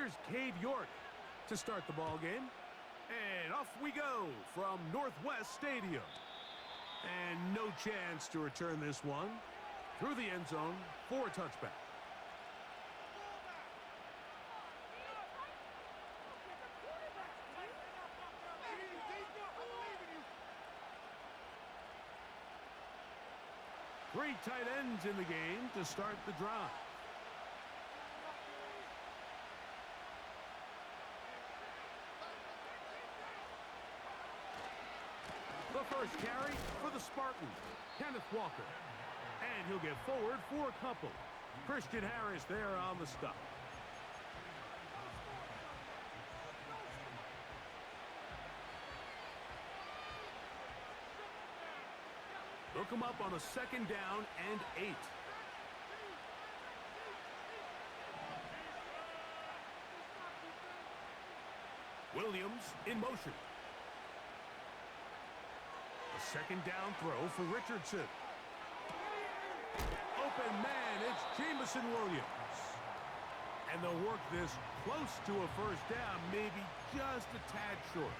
Here's Cade York to start the ball game. And off we go from Northwest Stadium. And no chance to return this one through the end zone for a touchback. Three tight ends in the game to start the drive. The first carry for the Spartans, Kenneth Walker. And he'll get forward for a couple. Christian Harris there on the stop. Look him up on a 2nd down and 8. Williams in motion. A 2nd down throw for Richardson. Open man, it's Jamison Williams. And they'll work this close to a 1st down, maybe just a tad short.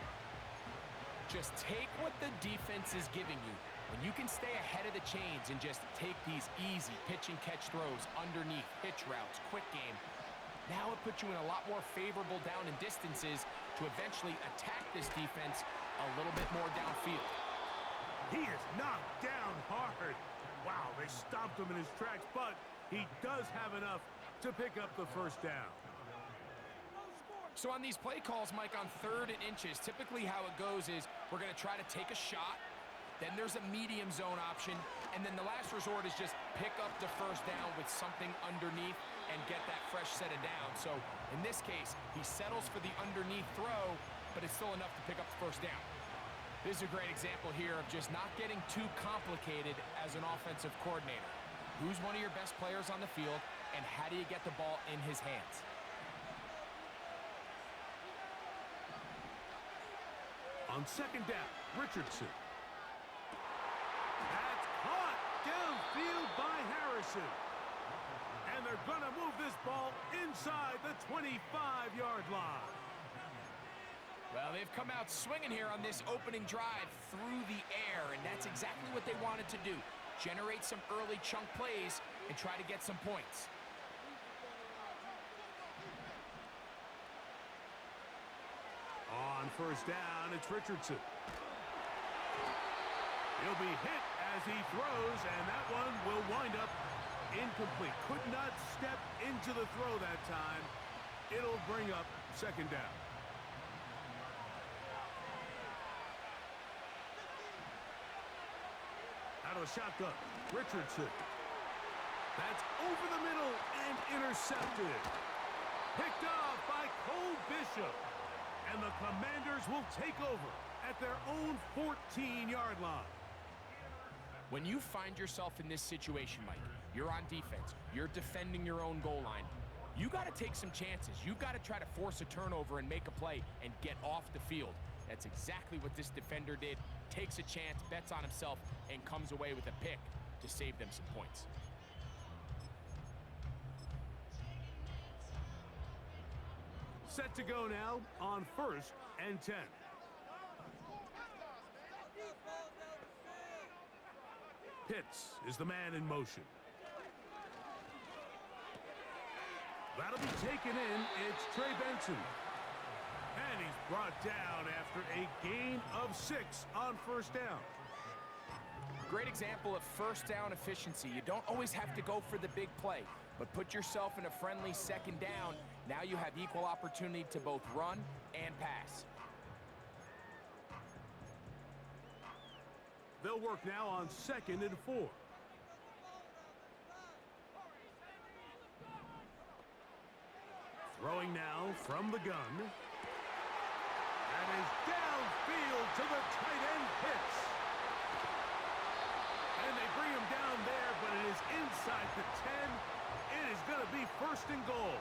Just take what the defense is giving you. When you can stay ahead of the chains and just take these easy pitch and catch throws underneath, hitch routes, quick game, now it puts you in a lot more favorable down and distances to eventually attack this defense a little bit more downfield. He is knocked down hard. Wow, they stopped him in his tracks, but he does have enough to pick up the 1st down. So on these play calls, Mike, on 3rd and inches, typically how it goes is we're going to try to take a shot. Then there's a medium zone option, and then the last resort is just pick up the 1st down with something underneath and get that fresh set of downs. So in this case, he settles for the underneath throw, but it's still enough to pick up the 1st down. This is a great example here of just not getting too complicated as an offensive coordinator. Who's one of your best players on the field, and how do you get the ball in his hands? On 2nd down, Richardson. That's caught downfield by Harrison. And they're going to move this ball inside the 25-yard line. Well, they've come out swinging here on this opening drive through the air, and that's exactly what they wanted to do. Generate some early chunk plays and try to get some points. On 1st down, it's Richardson. He'll be hit as he throws, and that one will wind up incomplete. Could not step into the throw that time. It'll bring up 2nd down. Out of a shotgun, Richardson. That's over the middle and intercepted. Picked off by Cole Bishop. And the Commanders will take over at their own 14-yard line. When you find yourself in this situation, Mike, you're on defense, you're defending your own goal line, you got to take some chances. You've got to try to force a turnover and make a play and get off the field. That's exactly what this defender did. Takes a chance, bets on himself, and comes away with a pick to save them some points. Set to go now on 1st and 10. Pitts is the man in motion. That'll be taken in. It's Trey Benson. And he's brought down after a gain of 6 on 1st down. Great example of 1st down efficiency. You don't always have to go for the big play, but put yourself in a friendly 2nd down. Now you have equal opportunity to both run and pass. They'll work now on 2nd and 4. Throwing now from the gun. That is downfield to the tight end Pitts. And they bring him down there, but it is inside the 10. It is going to be 1st and goal.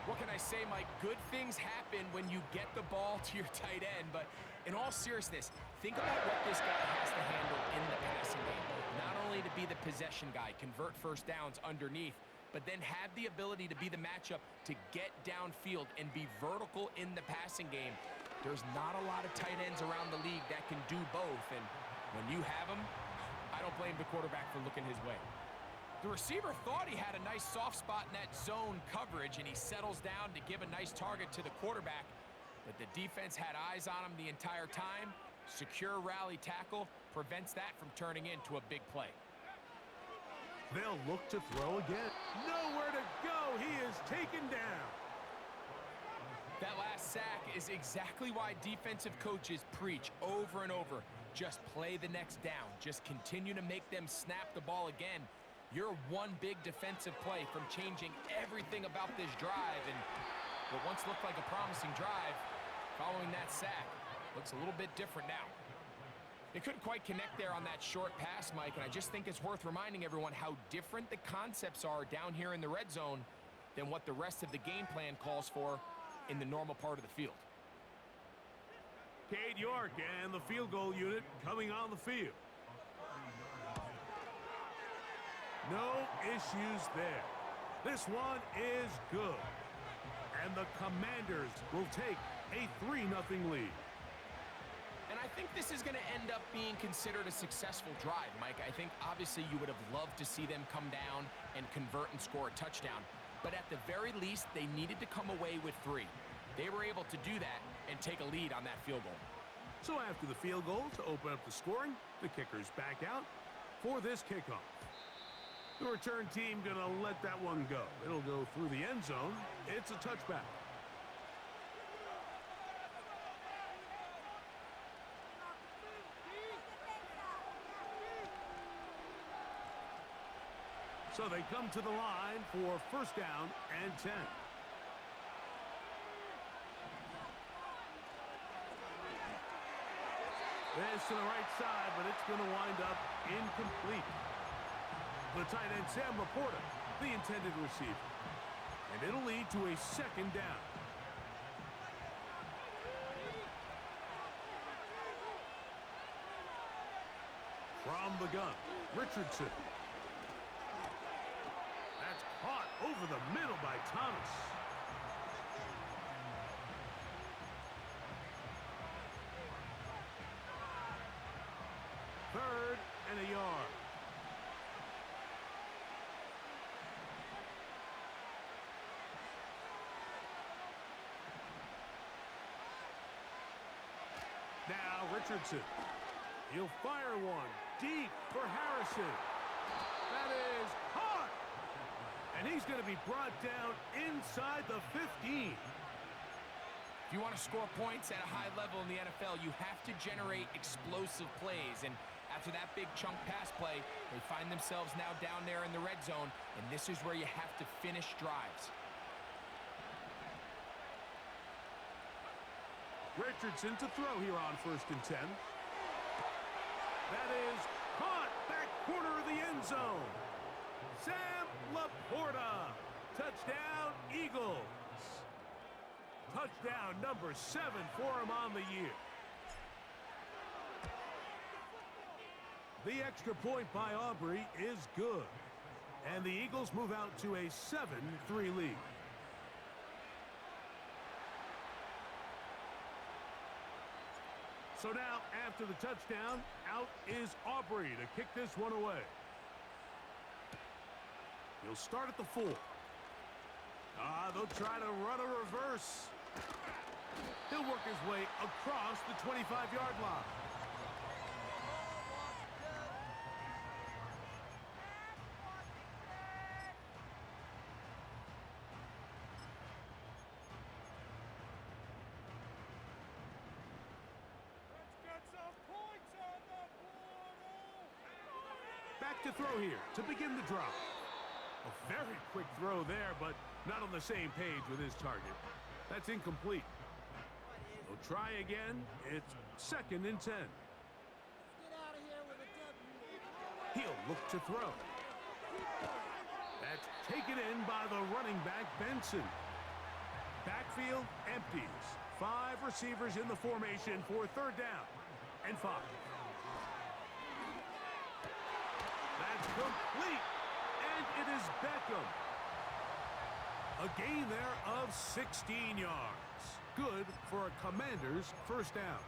What can I say, Mike? Good things happen when you get the ball to your tight end, but in all seriousness, think about what this guy has to handle in the passing game. Not only to be the possession guy, convert 1st downs underneath, but then have the ability to be the matchup to get downfield and be vertical in the passing game. There's not a lot of tight ends around the league that can do both, and when you have them, I don't blame the quarterback for looking his way. The receiver thought he had a nice soft spot in that zone coverage, and he settles down to give a nice target to the quarterback, but the defense had eyes on him the entire time. Secure rally tackle prevents that from turning into a big play. They'll look to throw again. Nowhere to go. He is taken down. That last sack is exactly why defensive coaches preach over and over. Just play the next down. Just continue to make them snap the ball again. You're one big defensive play from changing everything about this drive, and what once looked like a promising drive, following that sack, looks a little bit different now. They couldn't quite connect there on that short pass, Mike, and I just think it's worth reminding everyone how different the concepts are down here in the red zone than what the rest of the game plan calls for in the normal part of the field. Cade York and the field goal unit coming on the field. No issues there. This one is good. And the Commanders will take a 3-0 lead. And I think this is going to end up being considered a successful drive, Mike. I think obviously you would have loved to see them come down and convert and score a touchdown. But at the very least, they needed to come away with 3. They were able to do that and take a lead on that field goal. So after the field goal to open up the scoring, the kicker's back out for this kickoff. The return team going to let that one go. It'll go through the end zone. It's a touchback. So they come to the line for first down and 10. This to the right side, but it's going to wind up incomplete. The tight end, Sam Laporta, the intended receiver. And it'll lead to a second down. From the gun, Richardson. That's caught over the middle by Thomas. Third and a yard. Now Richardson. He'll fire one deep for Harrison. That is caught. And he's going to be brought down inside the 15. If you want to score points at a high level in the NFL, you have to generate explosive plays. And after that big chunk pass play, they find themselves now down there in the red zone, and this is where you have to finish drives. Richardson to throw here on first and 10. That is caught back corner of the end zone. Sam Laporta. Touchdown, Eagles. Touchdown number 7 for him on the year. The extra point by Aubrey is good. And the Eagles move out to a 7-3 lead. So now, after the touchdown, out is Aubrey to kick this one away. He'll start at the 4. They'll try to run a reverse. He'll work his way across the 25-yard line. Back to throw here to begin the drive. A very quick throw there, but not on the same page with his target. That's incomplete. They'll try again. It's second and 10. He'll look to throw. That's taken in by the running back, Benson. Backfield empties. 5 receivers in the formation for third down and 5. That's complete. And it is Beckham A gain there of 16 yards. Good for a Commanders first down.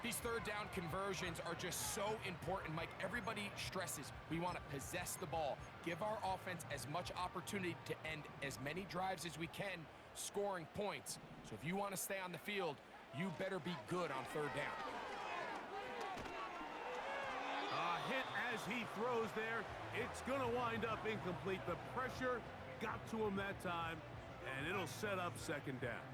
These third down conversions are just so important, Mike. Everybody stresses we want to possess the ball, give our offense as much opportunity to end as many drives as we can, scoring points. So if you want to stay on the field, you better be good on third down. A hit as he throws there. It's going to wind up incomplete. The pressure got to him that time, and it'll set up second down.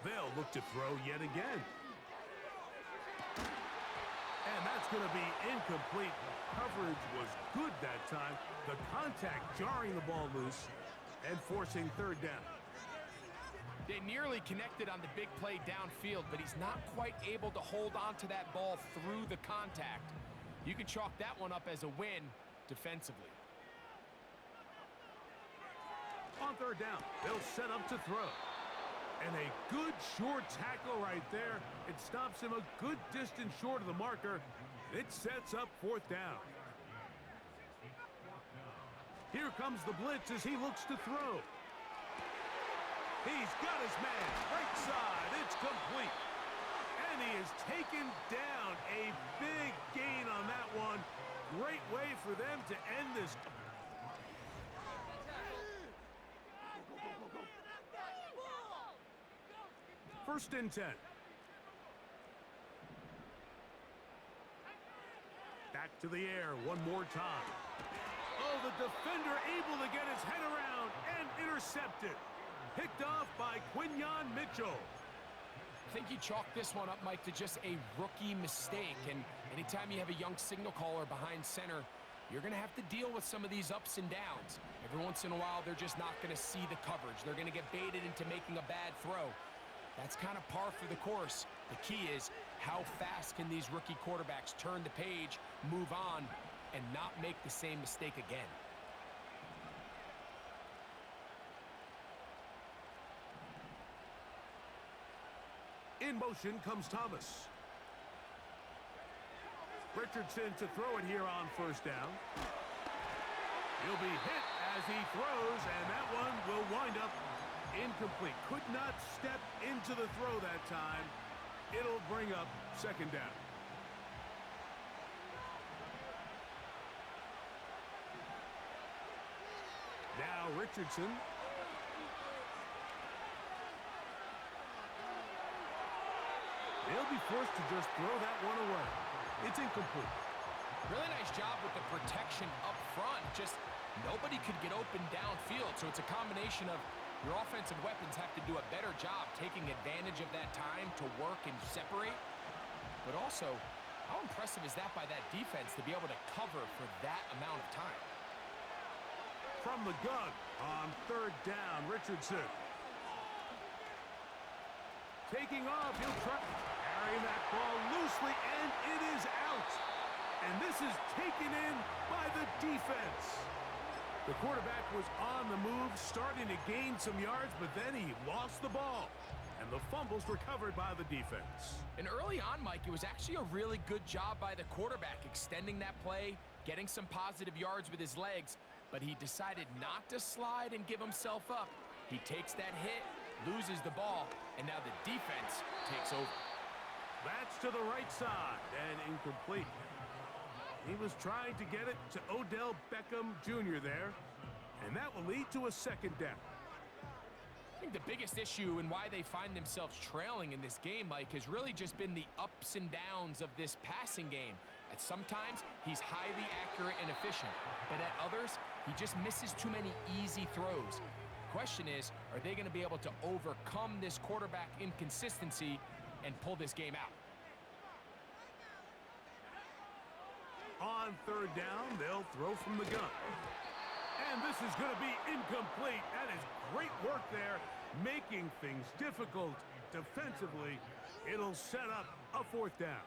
They'll look to throw yet again. And that's going to be incomplete. Coverage was good that time. The contact jarring the ball loose and forcing third down. They nearly connected on the big play downfield, but he's not quite able to hold on to that ball through the contact. You can chalk that one up as a win defensively. On third down, they'll set up to throw. And a good short tackle right there. It stops him a good distance short of the marker. It sets up fourth down. Here comes the blitz as he looks to throw. He's got his man. Right side. It's complete. And he is taken down. A big gain on that one. Great way for them to end this. First and 10. Back to the air one more time. Oh, the defender able to get his head around and intercepted. Picked off by Quinyon Mitchell. I think you chalk this one up, Mike, to just a rookie mistake. And anytime you have a young signal caller behind center, you're going to have to deal with some of these ups and downs. Every once in a while, they're just not going to see the coverage. They're going to get baited into making a bad throw. That's kind of par for the course. The key is how fast can these rookie quarterbacks turn the page, move on, and not make the same mistake again. In motion comes Thomas. Richardson to throw it here on first down. He'll be hit as he throws, and that one will wind up incomplete. Could not step into the throw that time. It'll bring up second down. Now Richardson. They'll be forced to just throw that one away. It's incomplete. Really nice job with the protection up front. Just nobody could get open downfield. So it's a combination of your offensive weapons have to do a better job taking advantage of that time to work and separate. But also, how impressive is that by that defense to be able to cover for that amount of time? From the gun on third down, Richardson. Taking off, he'll try carrying that ball loosely, and it is out. And this is taken in by the defense. The quarterback was on the move, starting to gain some yards, but then he lost the ball. And the fumble's recovered by the defense. And early on, Mike, it was actually a really good job by the quarterback, extending that play, getting some positive yards with his legs, but he decided not to slide and give himself up. He takes that hit, loses the ball, and now the defense takes over. That's to the right side and incomplete. He was trying to get it to Odell Beckham Jr. there, and that will lead to a second down. I think the biggest issue and why they find themselves trailing in this game, Mike, has really just been the ups and downs of this passing game. At sometimes, he's highly accurate and efficient, but at others, he just misses too many easy throws. Question is, are they going to be able to overcome this quarterback inconsistency and pull this game out? On third down, they'll throw from the gun. And this is going to be incomplete. That is great work there, making things difficult defensively. It'll set up a fourth down.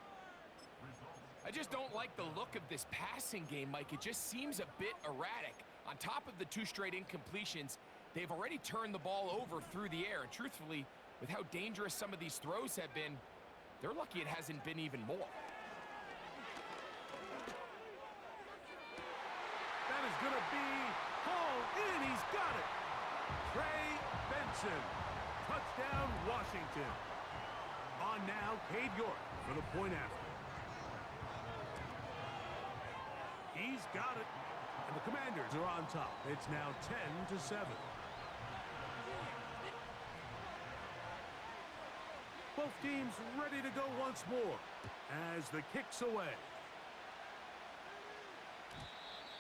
I just don't like the look of this passing game, Mike. It just seems a bit erratic. On top of the two straight incompletions, they've already turned the ball over through the air. And truthfully, with how dangerous some of these throws have been, they're lucky it hasn't been even more. him. Touchdown, Washington. On now, Cade York for the point after. He's got it. And the Commanders are on top. It's now 10-7. Both teams ready to go once more as the kick's away.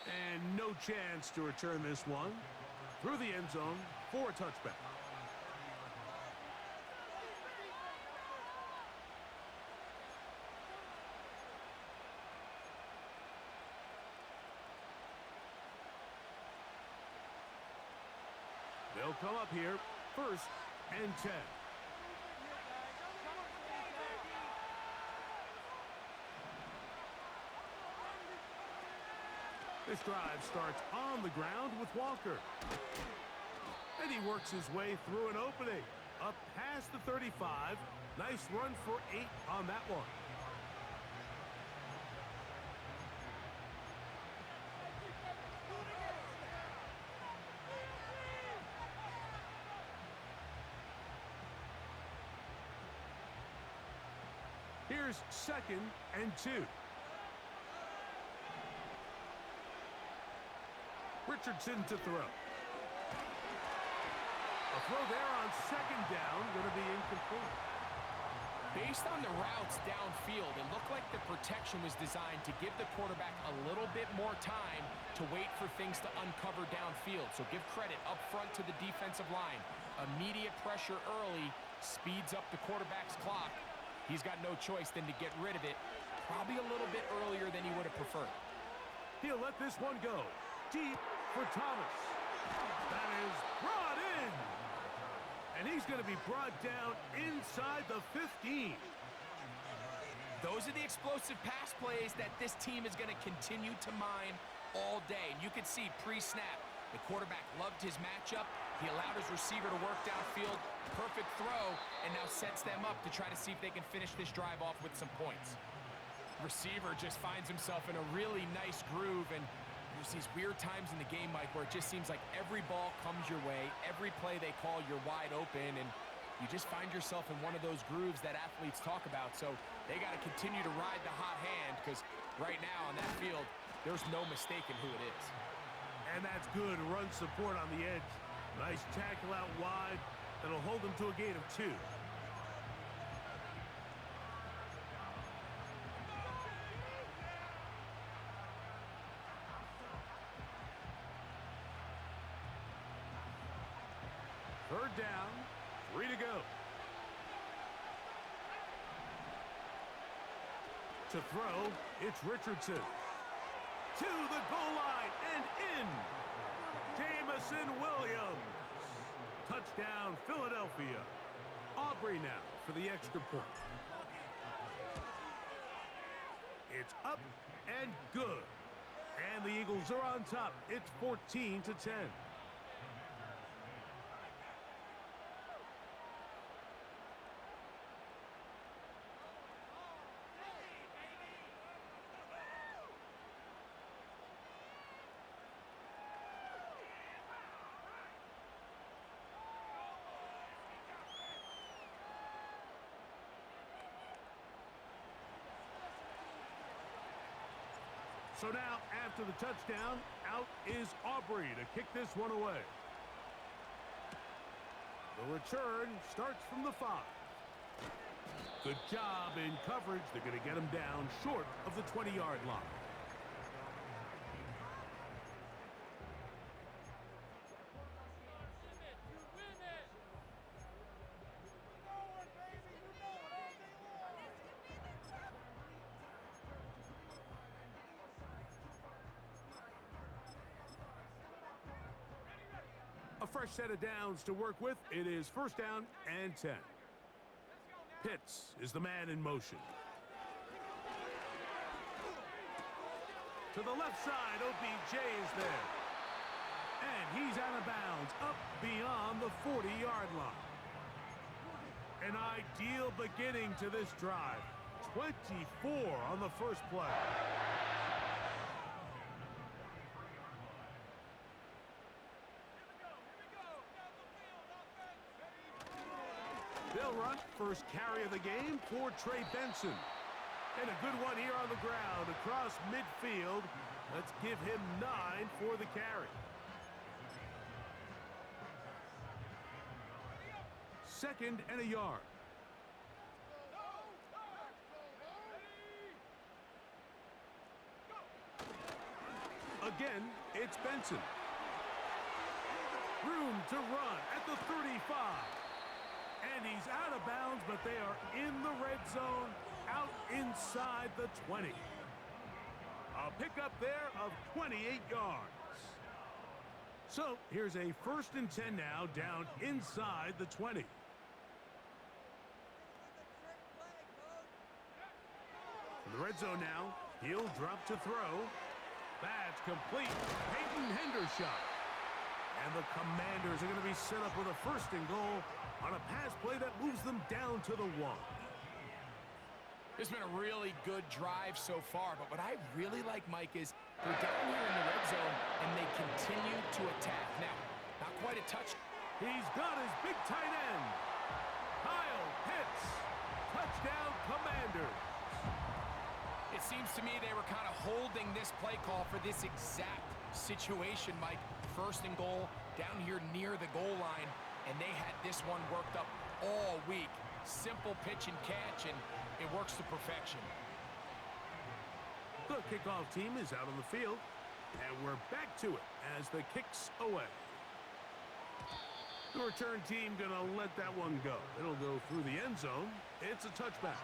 And no chance to return this one. Through the end zone for a touchback. They'll come up here, 1st and 10. This drive starts on the ground with Walker. And he works his way through an opening. Up past the 35. Nice run for 8 on that one. Here's 2nd and 2. Richardson to throw. A throw there on 2nd down, going to be incomplete. Based on the routes downfield, it looked like the protection was designed to give the quarterback a little bit more time to wait for things to uncover downfield. So give credit up front to the defensive line. Immediate pressure early speeds up the quarterback's clock. He's got no choice than to get rid of it, probably a little bit earlier than he would have preferred. He'll let this one go. Deep for Thomas. That is brought in. And he's going to be brought down inside the 15. Those are the explosive pass plays that this team is going to continue to mine all day. And you can see pre-snap, the quarterback loved his matchup. He allowed his receiver to work downfield. Perfect throw, and now sets them up to try to see if they can finish this drive off with some points. Receiver just finds himself in a really nice groove, and there's these weird times in the game, Mike, where it just seems like every ball comes your way. Every play they call, you're wide open, and you just find yourself in one of those grooves that athletes talk about. So they got to continue to ride the hot hand, because right now on that field, there's no mistaking who it is. And that's good run support on the edge. Nice tackle out wide. That'll hold them to a gain of 2. Third down, 3 to go. To throw, it's Richardson. To the goal line and in. Jamison Williams. Touchdown, Philadelphia. Aubrey now for the extra point. It's up and good. And the Eagles are on top. It's 14-10. So now, after the touchdown, out is Aubrey to kick this one away. The return starts from the 5. Good job in coverage. They're going to get him down short of the 20-yard line. A fresh set of downs to work with. It is 1st down and 10. Pitts is the man in motion. To the left side, OBJ is there. And he's out of bounds, up beyond the 40-yard line. An ideal beginning to this drive. 24 on the first play. They'll run first carry of the game for Trey Benson. And a good one here on the ground across midfield. Let's give him 9 for the carry. Second and a yard. Again, it's Benson. Room to run at the 35. And he's out of bounds, but they are in the red zone, out inside the 20. A pickup there of 28 yards. So here's a 1st and 10 now, down inside the 20. In the red zone now, he'll drop to throw. That's complete. Peyton Hendershot. And the Commanders are going to be set up with a 1st and goal on a pass play that moves them down to the 1. It's been a really good drive so far, but what I really like, Mike, is they're down here in the red zone, and they continue to attack. Now, not quite a touch. He's got his big tight end. Kyle Pitts. Touchdown, Commanders. It seems to me they were kind of holding this play call for this exact situation, Mike. 1st and goal, down here near the goal line, and they had this one worked up all week. Simple pitch and catch, and it works to perfection. The kickoff team is out on the field, and we're back to it as the kick's away. The return team gonna let that one go. It'll go through the end zone. It's a touchback.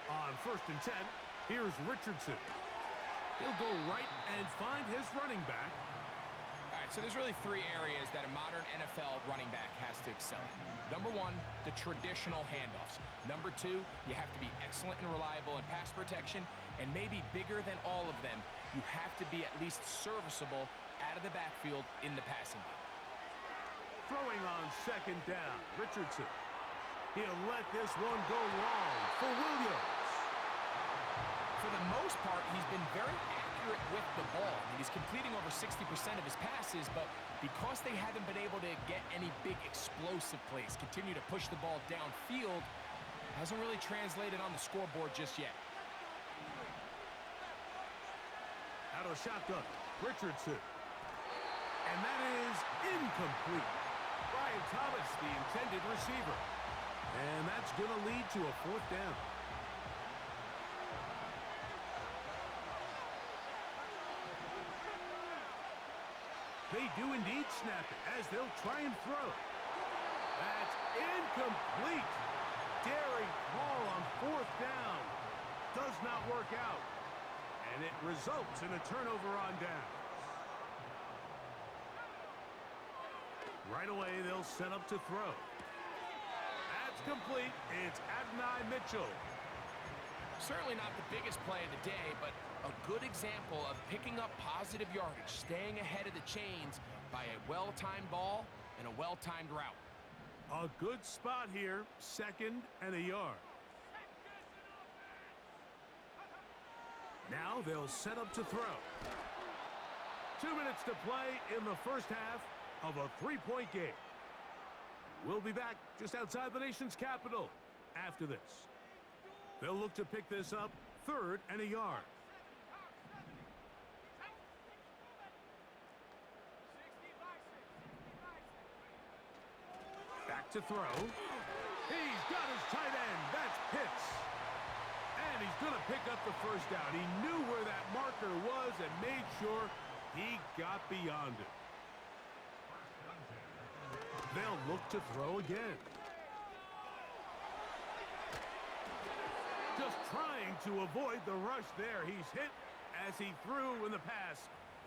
On 1st and 10, here's Richardson. He'll go right and find his running back. All right, so there's really 3 areas that a modern NFL running back has to excel in. Number 1, the traditional handoffs. Number 2, you have to be excellent and reliable in pass protection. And maybe bigger than all of them, you have to be at least serviceable out of the backfield in the passing game. Throwing on 2nd down, Richardson. He'll let this one go long for Williams. For the most part, he's been very accurate with the ball. I mean, he's completing over 60% of his passes, but because they haven't been able to get any big explosive plays, continue to push the ball downfield, hasn't really translated on the scoreboard just yet. Out of shotgun, Richardson. And that is incomplete. Brian Thomas, the intended receiver. And that's going to lead to a 4th down. They do indeed snap it as they'll try and throw. That's incomplete. Daring call on 4th down. Does not work out. And it results in a turnover on down. Right away, they'll set up to throw. That's complete. It's Adonai Mitchell. Certainly not the biggest play of the day, but a good example of picking up positive yardage, staying ahead of the chains by a well-timed ball and a well-timed route. A good spot here, 2nd and a yard. Now they'll set up to throw. 2 minutes to play in the 1st half of a 3-point game. We'll be back just outside the nation's capital after this. They'll look to pick this up, 3rd and a yard. Back to throw. He's got his tight end. That's Pitts. And he's going to pick up the 1st down. He knew where that marker was and made sure he got beyond it. They'll look to throw again. Just trying to avoid the rush there. He's hit as he threw when the pass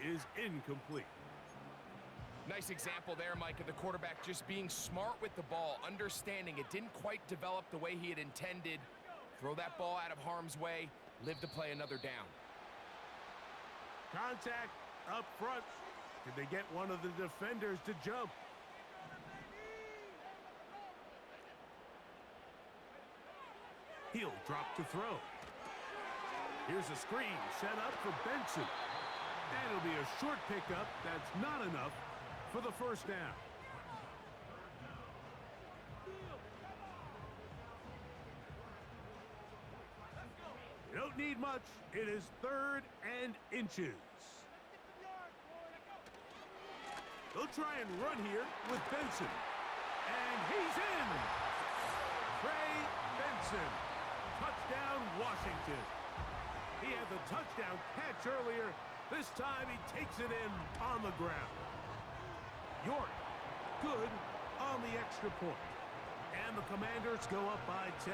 is incomplete. Nice example there, Mike, of the quarterback just being smart with the ball, understanding it didn't quite develop the way he had intended. Throw that ball out of harm's way, live to play another down. Contact up front. Did they get one of the defenders to jump? He'll drop to throw. Here's a screen set up for Benson. And it'll be a short pickup. That's not enough for the first down. You don't need much. It is 3rd and inches. They'll try and run here with Benson. And he's in. Trey Benson. Touchdown, Washington. He had the touchdown catch earlier. This time he takes it in on the ground. York, good on the extra point. And the Commanders go up by 10.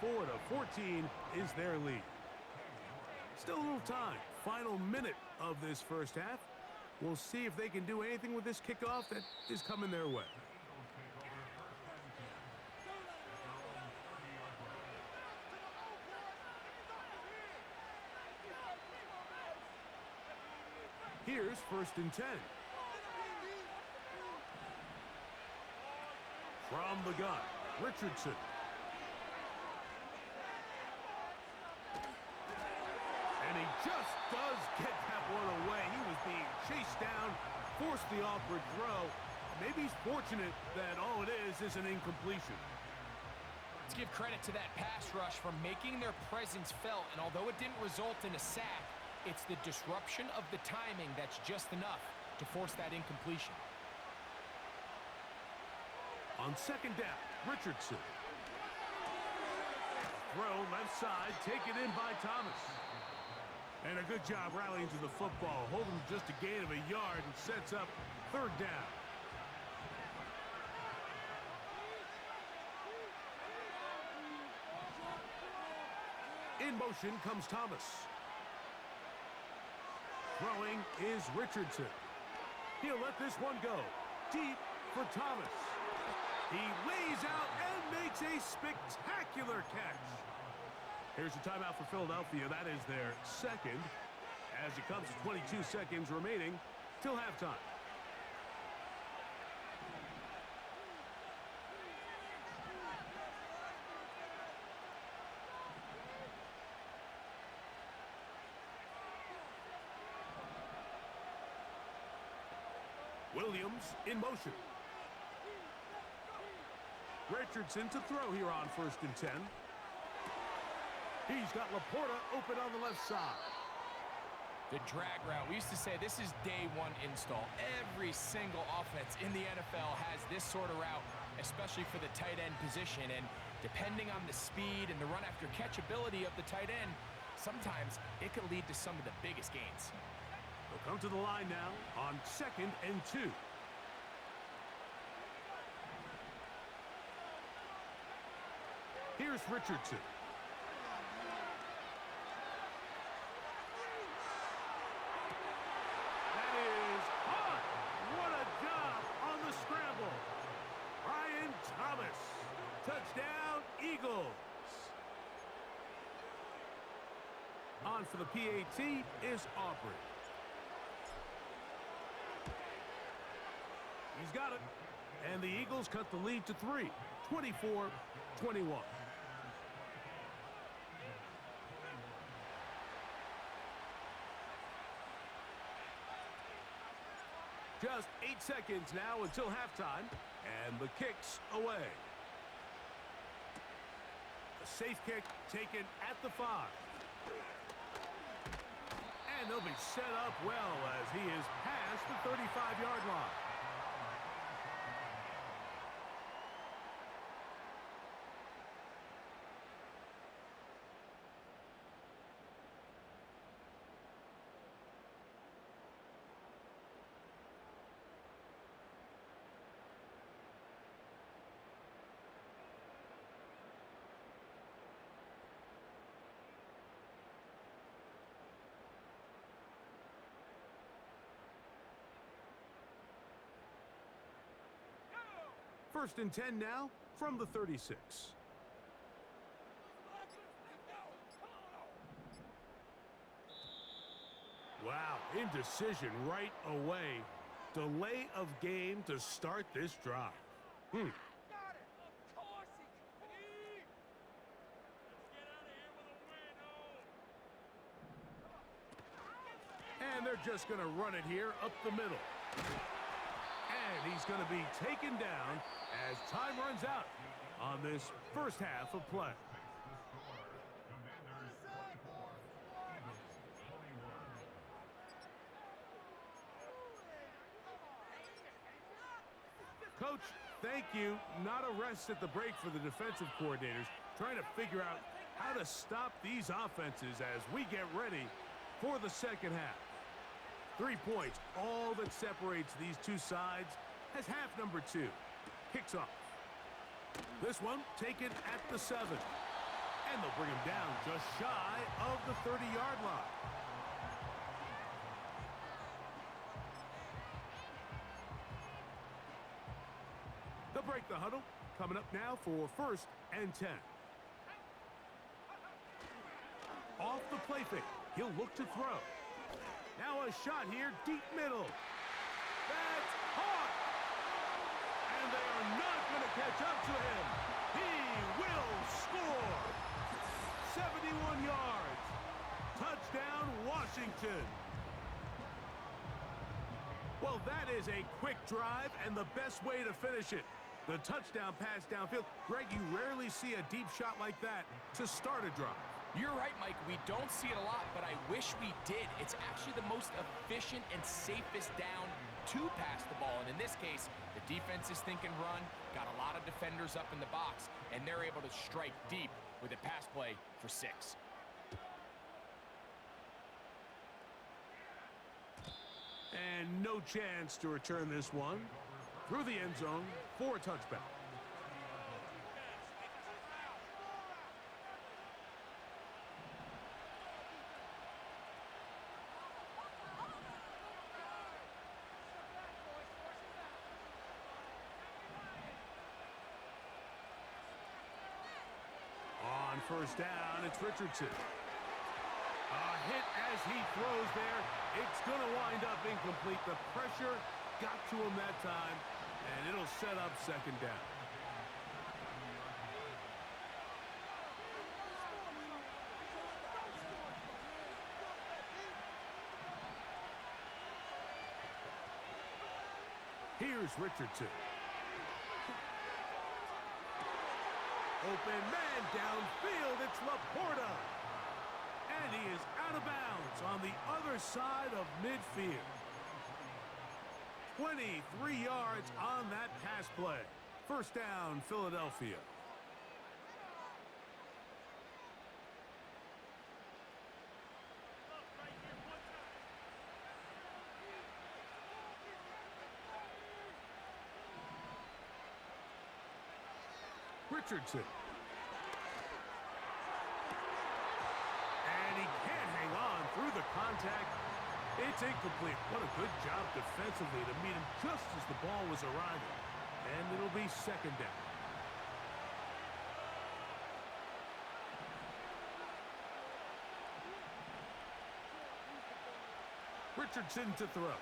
24-14 is their lead. Still a little time. Final minute of this first half. We'll see if they can do anything with this kickoff that is coming their way. Here's 1st and 10. From the gun, Richardson. And he just does get that one away. He was being chased down, forced the awkward throw. Maybe he's fortunate that all it is an incompletion. Let's give credit to that pass rush for making their presence felt, and although it didn't result in a sack, it's the disruption of the timing that's just enough to force that incompletion. On 2nd down, Richardson. Throw left side, taken in by Thomas. And a good job rallying to the football. Holding just a gain of a yard and sets up 3rd down. In motion comes Thomas. Throwing is Richardson. He'll let this one go. Deep for Thomas. He lays out and makes a spectacular catch. Here's a timeout for Philadelphia. That is their 2nd. As it comes to 22 seconds remaining till halftime. Williams in motion. Richardson to throw here on 1st and 10. He's got Laporta open on the left side. The drag route. We used to say this is day one install. Every single offense in the NFL has this sort of route, especially for the tight end position. And depending on the speed and the run after catch ability of the tight end, sometimes it can lead to some of the biggest gains. They'll come to the line now on 2nd and 2. Here's Richardson. That is caught. What a job on the scramble. Brian Thomas. Touchdown, Eagles. On for the PAT is Aubrey. He's got it. And the Eagles cut the lead to 3. 24-21. Just 8 seconds now until halftime, and the kick's away. A safe kick taken at the 5. And they'll be set up well as he is past the 35-yard line. First and 10 now from the 36. Wow, indecision right away. Delay of game to start this drive. And they're just going to run it here up the middle. And he's going to be taken down as time runs out on this first half of play. Coach, thank you. Not a rest at the break for the defensive coordinators, trying to figure out how to stop these offenses as we get ready for the second half. 3 points, all that separates these two sides as half number 2 kicks off. This one taken at the 7. And they'll bring him down just shy of the 30-yard line. They'll break the huddle. Coming up now for 1st and 10. Off the play fake. He'll look to throw. Now a shot here, deep middle. That's caught. And they are not going to catch up to him. He will score. 71 yards. Touchdown, Washington. Well, that is a quick drive and the best way to finish it. The touchdown pass downfield. Greg, you rarely see a deep shot like that to start a drive. You're right, Mike. We don't see it a lot, but I wish we did. It's actually the most efficient and safest down to pass the ball. And in this case, the defense is thinking run, got a lot of defenders up in the box, and they're able to strike deep with a pass play for 6. And no chance to return this one through the end zone for a touchback. On first down, it's Richardson. A hit as he throws there. It's going to wind up incomplete. The pressure got to him that time, and it'll set up second down. Here's Richardson. Open man downfield. It's Laporta. And he is out of bounds on the other side of midfield. 23 yards on that pass play. First down, Philadelphia. Richardson. And he can't hang on through the contact. It's incomplete. What a good job defensively to meet him just as the ball was arriving. And it'll be second down. Richardson to throw.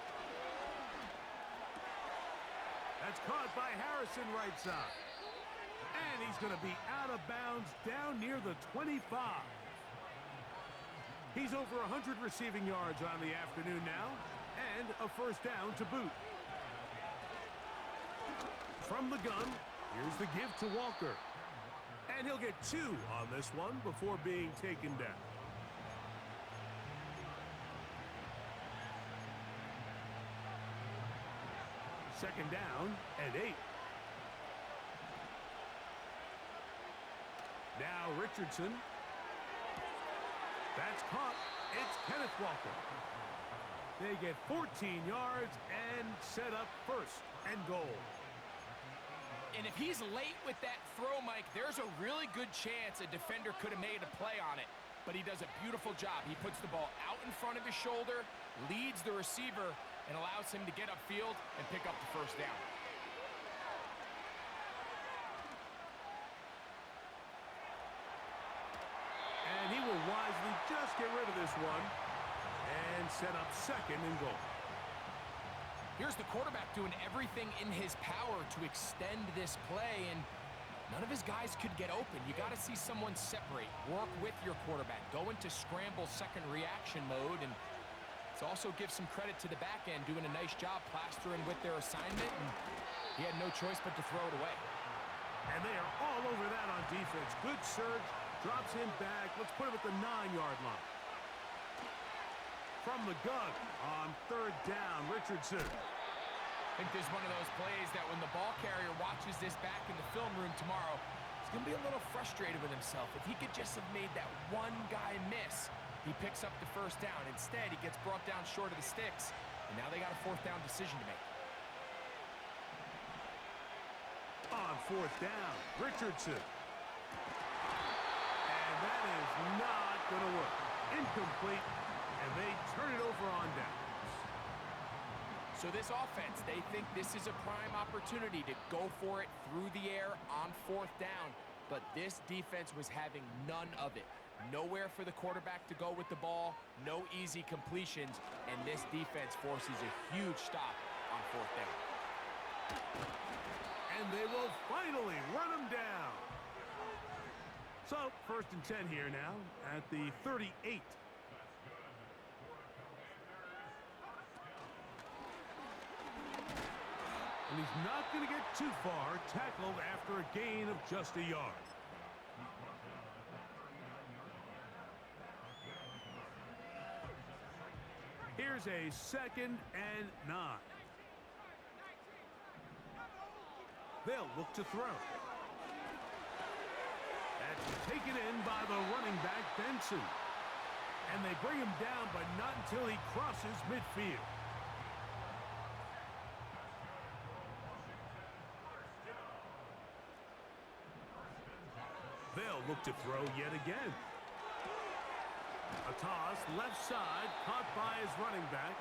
That's caught by Harrison right side. And he's going to be out of bounds down near the 25. He's over 100 receiving yards on the afternoon now, and a first down to boot. From the gun, here's the give to Walker. And he'll get 2 on this one before being taken down. Second down and 8. Now Richardson. That's caught. It's Kenneth Walker. They get 14 yards and set up first and goal. And if he's late with that throw, Mike, there's a really good chance a defender could have made a play on it. But he does a beautiful job. He puts the ball out in front of his shoulder, leads the receiver, and allows him to get upfield and pick up the first down. And he will wisely just get rid of this one and set up second and goal. Here's the quarterback doing everything in his power to extend this play, and none of his guys could get open. You got to see someone separate, work with your quarterback, go into scramble second reaction mode, and Let's also give some credit to the back end, doing a nice job plastering with their assignment, and he had no choice but to throw it away. And they are all over that on defense. Good surge, drops him back. Let's put him at the 9-yard line. From the gun on 3rd down, Richardson. I think this is one of those plays that when the ball carrier watches this back in the film room tomorrow, he's going to be a little frustrated with himself. If he could just have made that one guy miss, he picks up the 1st down. Instead, he gets brought down short of the sticks, and now they got a 4th down decision to make. On 4th down, Richardson. And that is not going to work. Incomplete, and they turn it over on down. So this offense, they think this is a prime opportunity to go for it through the air on 4th down. But this defense was having none of it. Nowhere for the quarterback to go with the ball, no easy completions, and this defense forces a huge stop on 4th down. And they will finally run him down. So, 1st and 10 here now at the 38. And he's not going to get too far, tackled after a gain of just a yard. Here's a 2nd and 9. They'll look to throw. That's taken in by the running back, Benson. And they bring him down, but not until he crosses midfield. They'll look to throw yet again. A toss, left side, caught by his running back.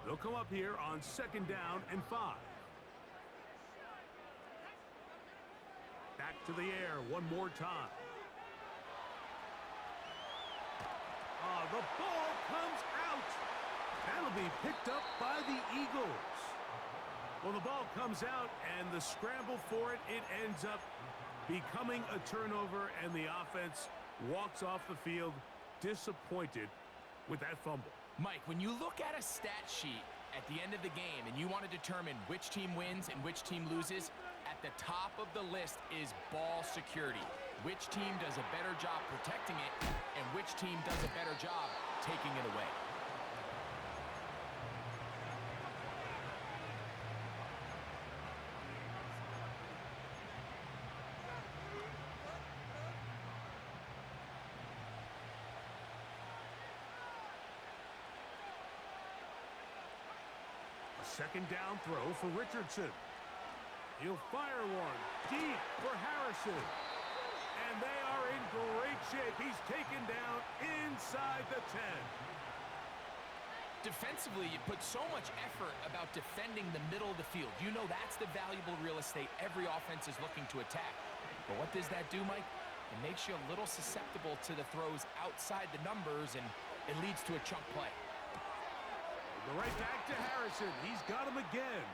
They'll come up here on 2nd down and 5. Back to the air one more time. The ball comes out. That'll be picked up by the Eagles. Well, the ball comes out, and the scramble for it, it ends up becoming a turnover, and the offense walks off the field disappointed with that fumble. Mike, when you look at a stat sheet at the end of the game and you want to determine which team wins and which team loses, at the top of the list is ball security. Which team does a better job protecting it, and which team does a better job taking it away. Second down throw for Richardson. He'll fire one deep for Harrison. And they are in great shape. He's taken down inside the 10. Defensively, you put so much effort about defending the middle of the field. You know that's the valuable real estate every offense is looking to attack. But what does that do, Mike? It makes you a little susceptible to the throws outside the numbers, and it leads to a chunk play. Right back to Harrison. He's got him again.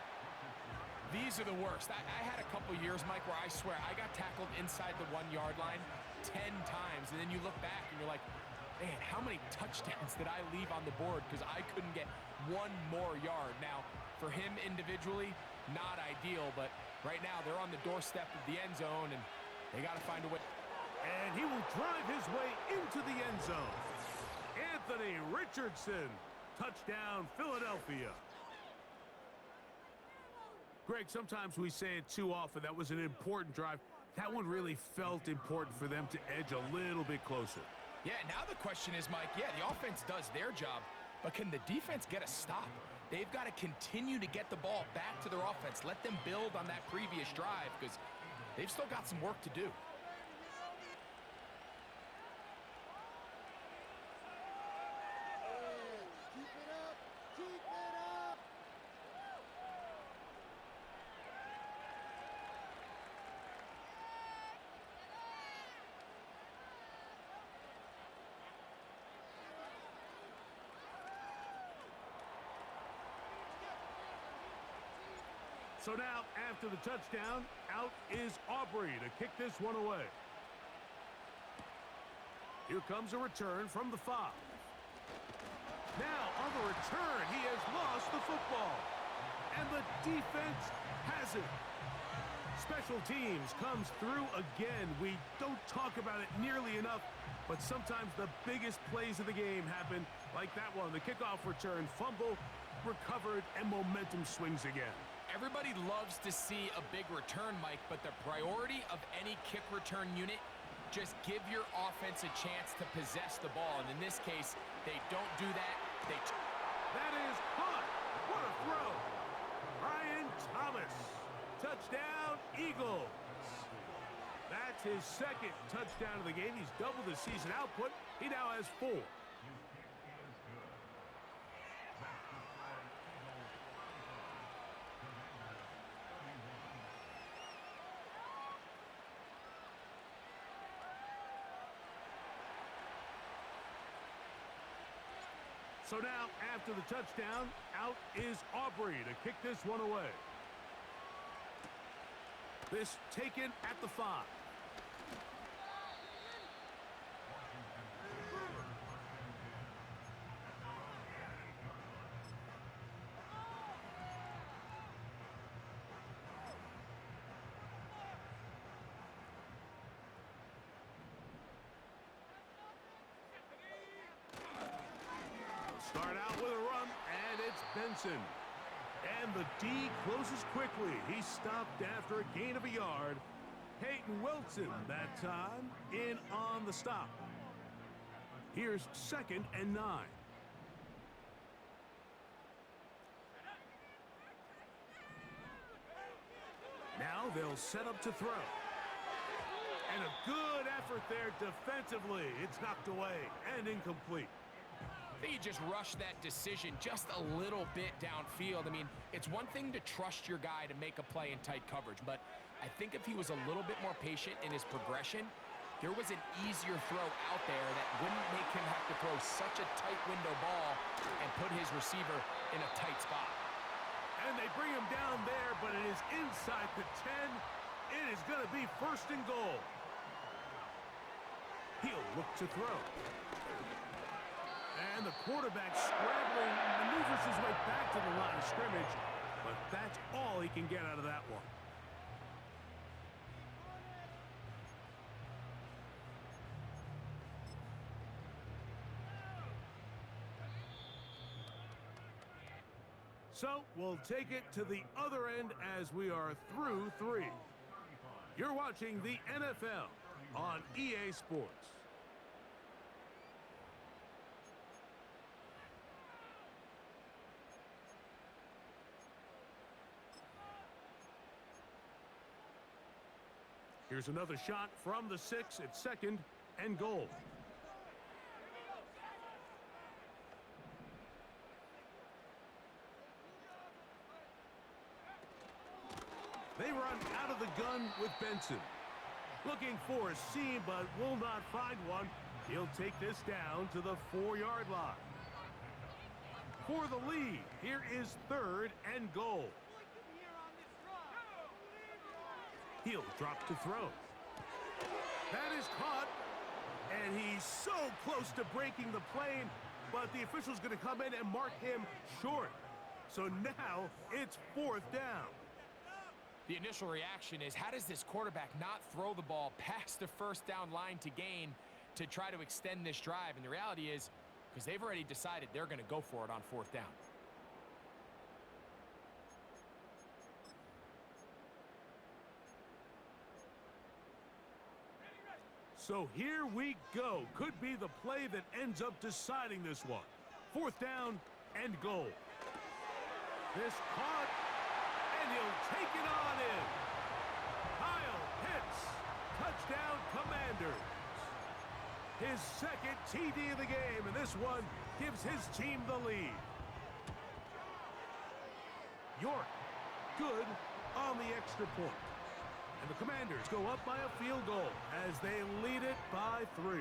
These are the worst. I had a couple years, Mike, where I swear I got tackled inside the 1-yard line 10 times. And then you look back and you're like, man, how many touchdowns did I leave on the board because I couldn't get one more yard? Now, for him individually, not ideal. But right now, they're on the doorstep of the end zone, and they got to find a way. And he will drive his way into the end zone. Anthony Richardson. Touchdown, Philadelphia. Greg, sometimes we say it too often. That was an important drive. That one really felt important for them to edge a little bit closer. Yeah, now the question is, Mike, yeah, the offense does their job, but can the defense get a stop? They've got to continue to get the ball back to their offense. Let them build on that previous drive because they've still got some work to do. So now, after the touchdown, out is Aubrey to kick this one away. Here comes a return from the 5. Now, on the return, he has lost the football. And the defense has it. Special teams comes through again. We don't talk about it nearly enough, but sometimes the biggest plays of the game happen like that one. The kickoff return, fumble, recovered, and momentum swings again. Everybody loves to see a big return, Mike, but the priority of any kick return unit, just give your offense a chance to possess the ball. And in this case, they don't do that. That is caught. What a throw. Brian Thomas. Touchdown, Eagles. That's his second touchdown of the game. He's doubled his season output. He now has 4. So now, after the touchdown, out is Aubrey to kick this one away. This taken at the 5. Start out with a run, and it's Benson. And the D closes quickly. He stopped after a gain of a yard. Peyton Wilson that time in on the stop. Here's 2nd and 9. Now they'll set up to throw. And a good effort there defensively. It's knocked away and incomplete. I think you just rushed that decision just a little bit downfield. I mean, it's one thing to trust your guy to make a play in tight coverage, but I think if he was a little bit more patient in his progression, there was an easier throw out there that wouldn't make him have to throw such a tight window ball and put his receiver in a tight spot. And they bring him down there, but it is inside the 10. It is going to be 1st and goal. He'll look to throw. And the quarterback scrambling, maneuvers his way back to the line of scrimmage, but that's all he can get out of that one. So we'll take it to the other end as we are through 3. You're watching the NFL on EA Sports. Here's another shot from the 6 at 2nd and goal. They run out of the gun with Benson. Looking for a seam, but will not find one. He'll take this down to the 4-yard line. For the lead, here is 3rd and goal. He'll drop to throw. That is caught. And he's so close to breaking the plane, but the official's going to come in and mark him short. So now it's 4th down. The initial reaction is, how does this quarterback not throw the ball past the 1st down line to gain to try to extend this drive? And the reality is, because they've already decided they're going to go for it on 4th down. So here we go. Could be the play that ends up deciding this one. 4th down and goal. This caught, and he'll take it on in. Kyle Pitts, touchdown Commanders. His 2nd TD of the game, and this one gives his team the lead. York, good on the extra point. And the Commanders go up by a field goal as they lead it by 3.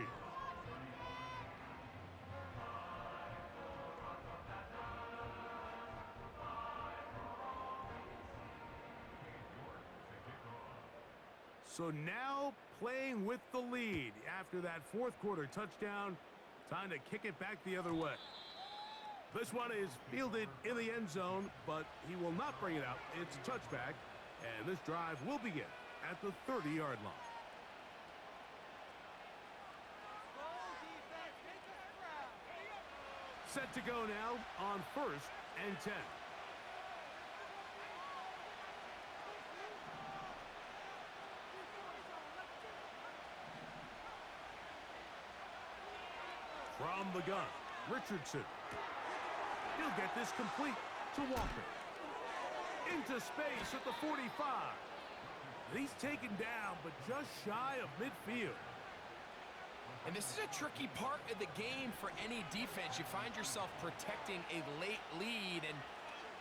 So now playing with the lead after that fourth quarter touchdown. Time to kick it back the other way. This one is fielded in the end zone, but he will not bring it out. It's a touchback, and this drive will begin at the 30-yard line. Set to go now on 1st and 10. From the gun, Richardson. He'll get this complete to Walker. Into space at the 45. He's taken down, but just shy of midfield. And this is a tricky part of the game for any defense. You find yourself protecting a late lead, and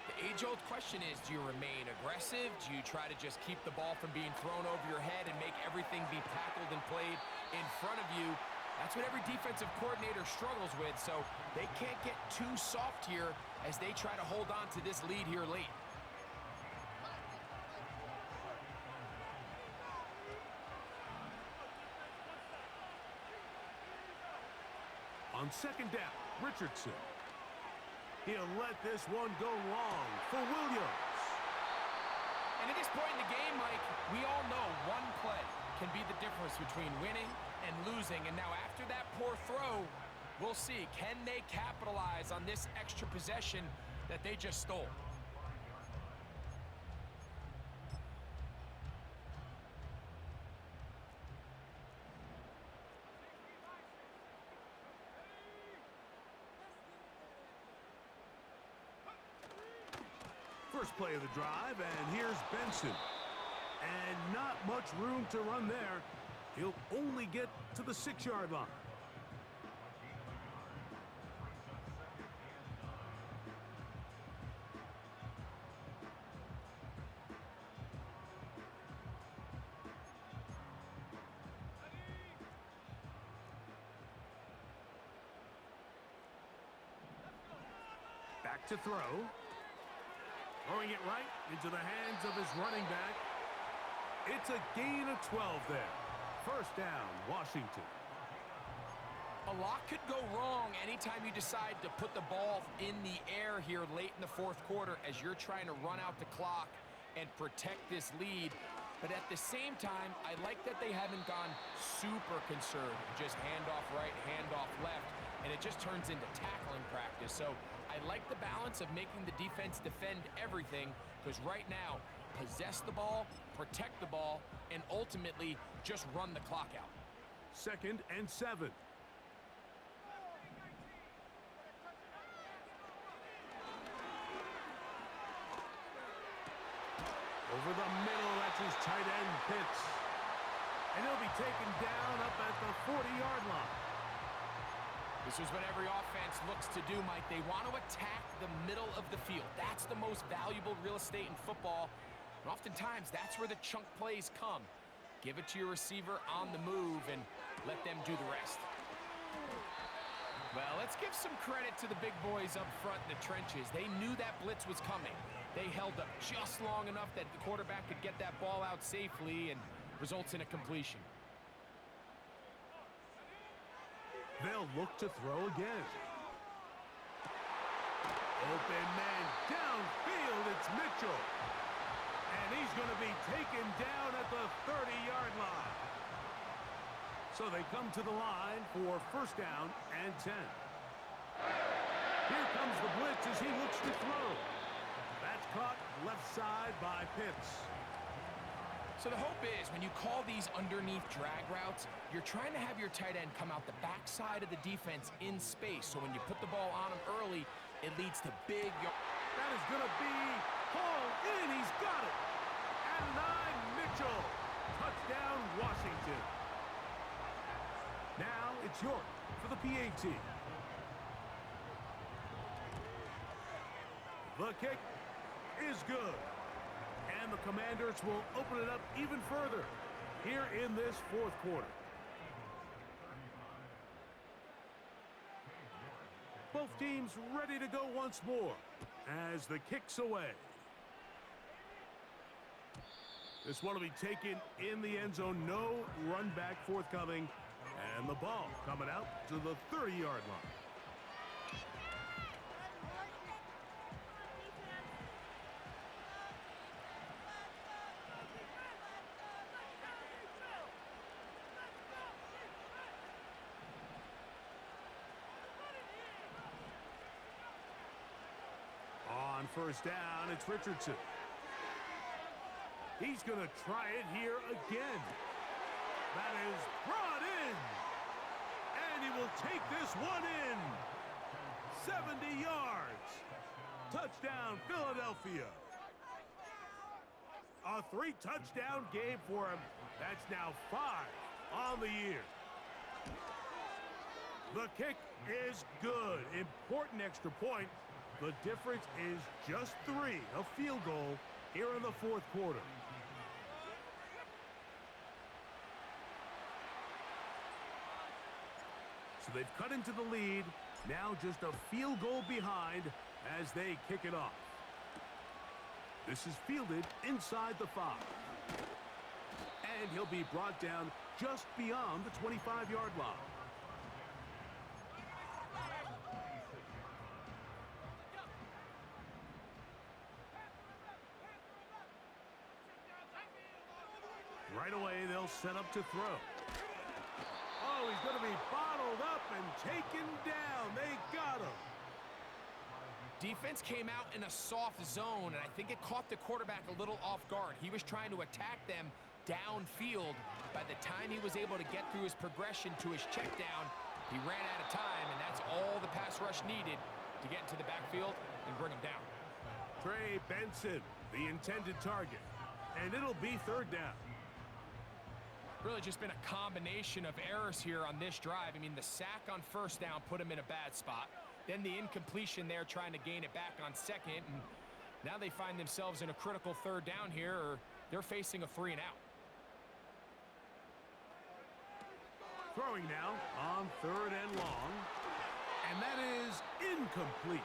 the age-old question is, do you remain aggressive? Do you try to just keep the ball from being thrown over your head and make everything be tackled and played in front of you? That's what every defensive coordinator struggles with, so they can't get too soft here as they try to hold on to this lead here late. On second down, Richardson. He'll let this one go long for Williams. And at this point in the game, Mike, we all know one play can be the difference between winning and losing. And now after that poor throw, we'll see, can they capitalize on this extra possession that they just stole? First play of the drive, and here's Benson. And not much room to run there. He'll only get to the 6-yard line. Back to throw. Throwing it right into the hands of his running back. It's a gain of 12 there. First down, Washington. A lot could go wrong anytime you decide to put the ball in the air here late in the fourth quarter as you're trying to run out the clock and protect this lead. But at the same time, I like that they haven't gone super conservative. Just handoff right, handoff left, and it just turns into tackling practice. So I like the balance of making the defense defend everything, because right now, possess the ball, protect the ball, and ultimately just run the clock out. 2nd and 7. Over the middle, that's his tight end, Pitts. And he'll be taken down up at the 40-yard line. This is what every offense looks to do, Mike. They want to attack the middle of the field. That's the most valuable real estate in football. And oftentimes, that's where the chunk plays come. Give it to your receiver on the move and let them do the rest. Well, let's give some credit to the big boys up front in the trenches. They knew that blitz was coming. They held up just long enough that the quarterback could get that ball out safely and results in a completion. They'll look to throw again. Open man downfield, it's Mitchell. And he's going to be taken down at the 30-yard line. So they come to the line for first down and 10. Here comes the blitz as he looks to throw. That's caught left side by Pitts. So the hope is when you call these underneath drag routes, you're trying to have your tight end come out the backside of the defense in space. So when you put the ball on him early, it leads to big yards. That is going to be hauled in. He's got it. Adonai Mitchell. Touchdown, Washington. Now it's York for the PAT. The kick is good. And the Commanders will open it up even further here in this fourth quarter. Both teams ready to go once more as the kick's away. This one will be taken in the end zone. No run back forthcoming. And the ball coming out to the 30-yard line. On first down, it's Richardson. He's going to try it here again. That is brought in. And he will take this one in. 70 yards. Touchdown, Philadelphia. A 3-touchdown game for him. That's now 5 on the year. The kick is good. Important extra point. The difference is just 3, a field goal here in the fourth quarter. So they've cut into the lead. Now just a field goal behind as they kick it off. This is fielded inside the 5. And he'll be brought down just beyond the 25-yard line. Right away, they'll set up to throw. Oh, he's going to be bottled up and taken down. They got him. Defense came out in a soft zone, and I think it caught the quarterback a little off guard. He was trying to attack them downfield. By the time he was able to get through his progression to his check down, he ran out of time, and that's all the pass rush needed to get into the backfield and bring him down. Trey Benson, the intended target, and it'll be third down. Really just been a combination of errors here on this drive. I mean, the sack on first down put him in a bad spot. Then the incompletion there trying to gain it back on second. And now they find themselves in a critical third down here, or they're facing a 3 and out. Throwing now on third and long. And that is incomplete.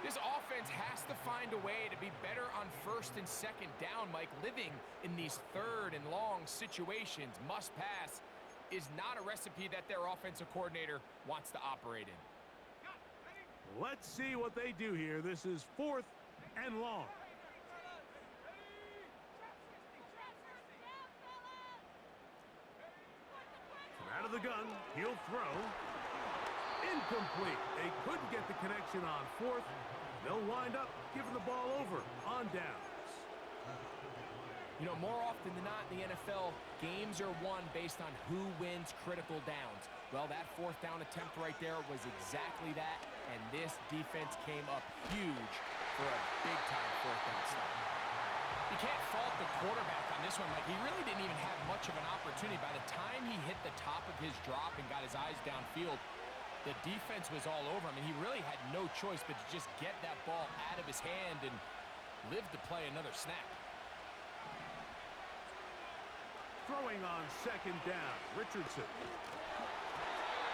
This offense has to find a way to be better on first and second down, Mike. Living in these third and long situations, must pass, is not a recipe that their offensive coordinator wants to operate in. Let's see what they do here. This is fourth and long. From out of the gun, he'll throw. Incomplete. They couldn't get the connection on fourth. They'll wind up giving the ball over on downs. You know, more often than not in the NFL, games are won based on who wins critical downs. Well, that fourth down attempt right there was exactly that, and this defense came up huge for a big-time fourth down stop. You can't fault the quarterback on this one. Like, he really didn't even have much of an opportunity. By the time he hit the top of his drop and got his eyes downfield, the defense was all over him, and he really had no choice but to just get that ball out of his hand and live to play another snap. Throwing on second down, Richardson.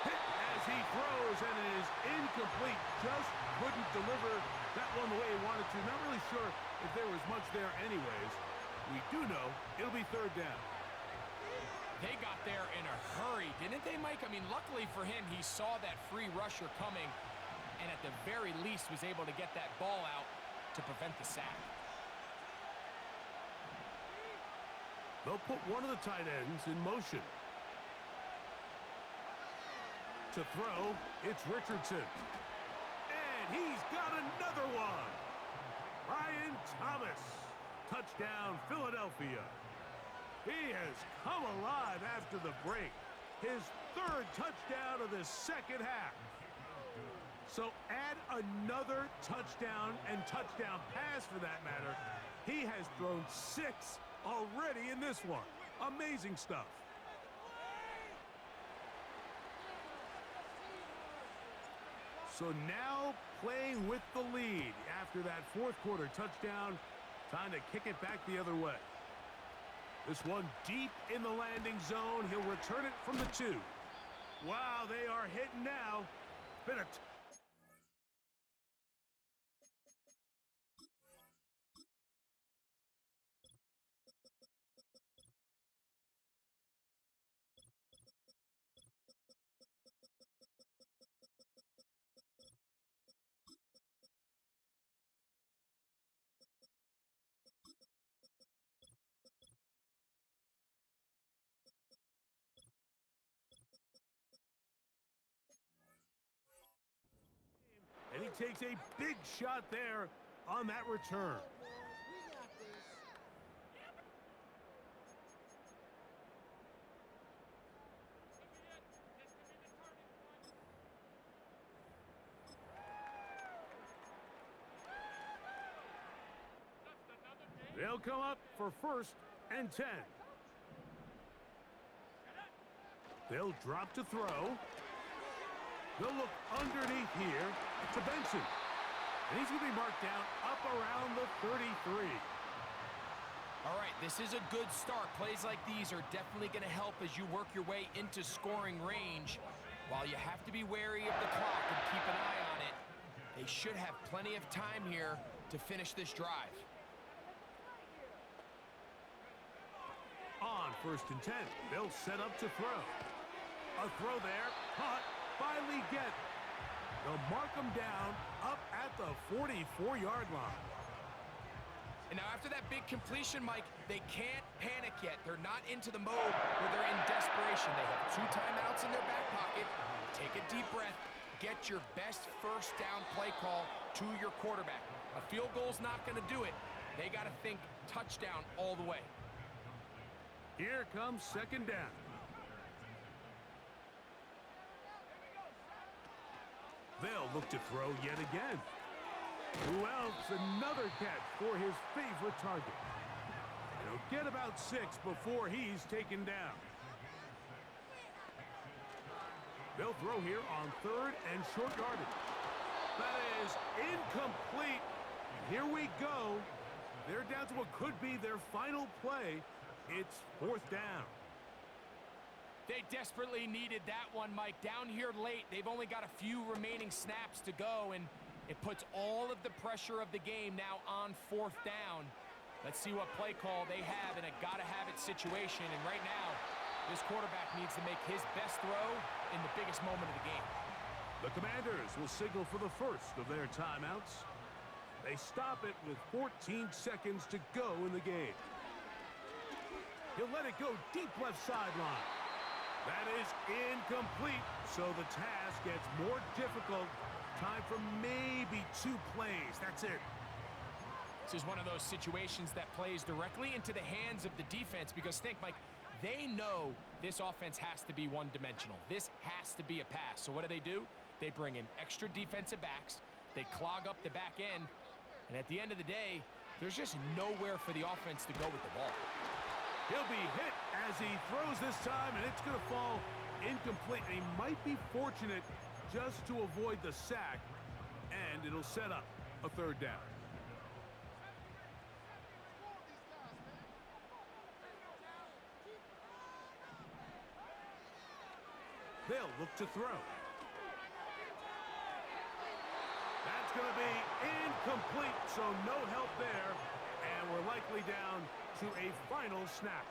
Hit as he throws, and it is incomplete. Just couldn't deliver that one the way he wanted to. Not really sure if there was much there anyways. We do know it'll be third down. They got there in a hurry, didn't they, Mike? I mean, luckily for him, he saw that free rusher coming and at the very least was able to get that ball out to prevent the sack. They'll put one of the tight ends in motion. To throw, it's Richardson. And he's got another one. Ryan Thomas. Touchdown, Philadelphia. He has come alive after the break. His third touchdown of the second half. So add another touchdown and touchdown pass for that matter. He has thrown 6 already in this one. Amazing stuff. So now playing with the lead after that fourth quarter touchdown. Time to kick it back the other way. This one deep in the landing zone. He'll return it from the 2. Wow, they are hitting now. Been a takes a big shot there on that return. They'll come up for 1st and 10. They'll drop to throw. They'll look underneath here to Benson. And he's going to be marked down up around the 33. All right, this is a good start. Plays like these are definitely going to help as you work your way into scoring range. While you have to be wary of the clock and keep an eye on it, they should have plenty of time here to finish this drive. On 1st and 10, they'll set up to throw. A throw there, caught by Leggett. They'll mark him down up at the 44-yard line. And now after that big completion, Mike, they can't panic yet. They're not into the mode where they're in desperation. They have 2 timeouts in their back pocket. Take a deep breath. Get your best 1st down play call to your quarterback. A field goal's not going to do it. They got to think touchdown all the way. Here comes 2nd down. They'll look to throw yet again. Who else? Another catch for his favorite target. He'll get about 6 before he's taken down. They'll throw here on 3rd and short yardage. That is incomplete. Here we go. They're down to what could be their final play. It's 4th down. They desperately needed that one, Mike. Down here late, they've only got a few remaining snaps to go, and it puts all of the pressure of the game now on 4th down. Let's see what play call they have in a gotta-have-it situation. And right now, this quarterback needs to make his best throw in the biggest moment of the game. The Commanders will signal for the first of their timeouts. They stop it with 14 seconds to go in the game. He'll let it go deep left sideline. That is incomplete, so the task gets more difficult. Time for maybe 2 plays. That's it. This is one of those situations that plays directly into the hands of the defense because think, Mike, they know this offense has to be one-dimensional. This has to be a pass. So what do? They bring in extra defensive backs. They clog up the back end. And at the end of the day, there's just nowhere for the offense to go with the ball. He'll be hit as he throws this time, and it's going to fall incomplete. And he might be fortunate just to avoid the sack, and it'll set up a 3rd down. They'll look to throw. That's going to be incomplete, so no help there, and we're likely down to a final snap.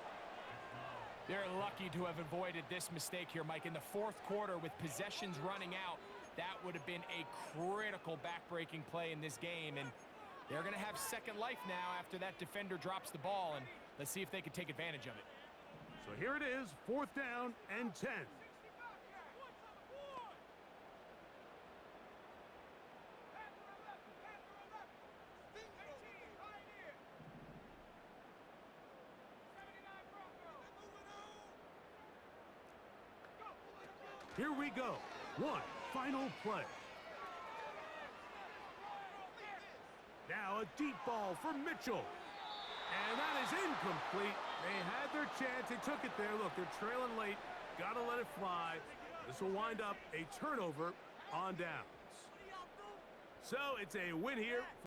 They're lucky to have avoided this mistake here, Mike. In the 4th quarter, with possessions running out, that would have been a critical back-breaking play in this game, and they're going to have second life now after that defender drops the ball, and let's see if they can take advantage of it. So here it is, 4th down and 10. Here we go. One final play. Now a deep ball for Mitchell. And that is incomplete. They had their chance. They took it there. Look, they're trailing late. Got to let it fly. This will wind up a turnover on downs. So it's a win here.